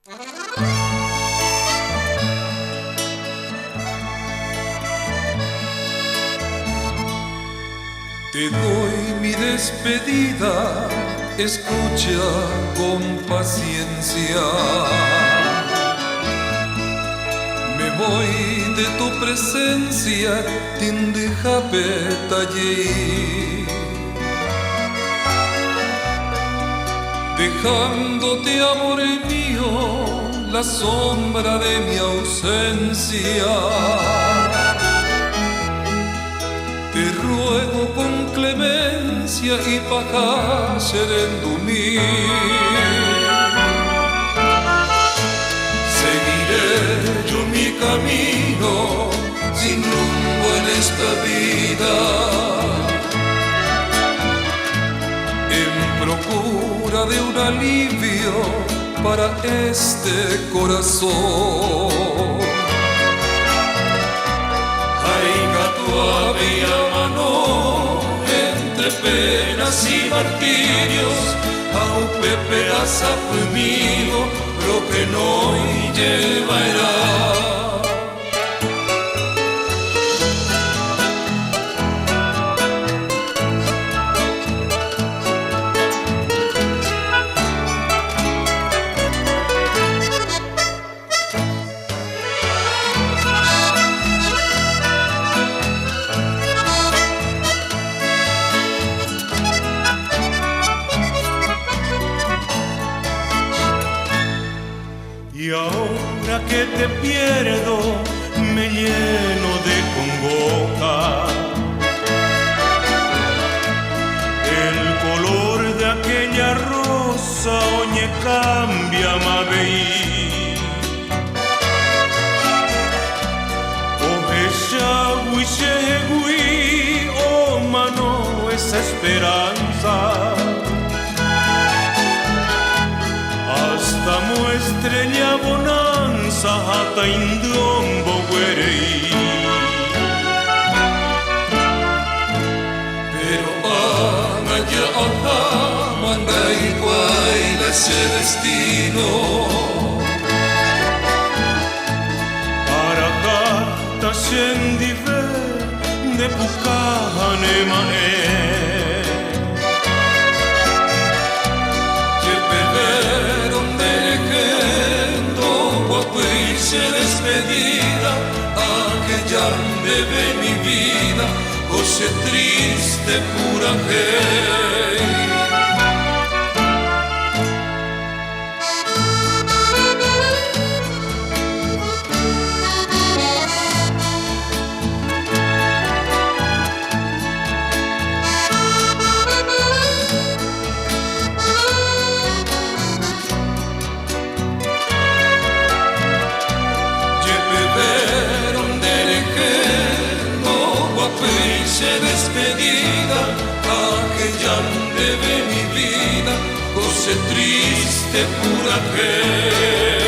Te doy mi despedida, escucha con paciencia. Me voy de tu presencia, tindeja petallí, dejándote, amor mío, la sombra de mi ausencia. Te ruego con clemencia y paja serendumí. Seguiré yo mi camino sin rumbo en esta vida, en procura de un alivio para este corazón. Todavía mano entre penas y martirios, au pepe asapu mío, lo que no llevará. Y ahora que te pierdo, me lleno de congoja. El color de aquella rosa oñe cambia mabeí. Ojecha huichegui, oh mano, esa esperanza. Hasta muestreña bonanza hasta indiombo güerei. Pero ya ajá, manda igual ese destino. Para acá tashendive de pukahane mae. Despedida, aquella de mi vida, José triste pura hey. Despedida, aquella de mi vida, José triste pura fe.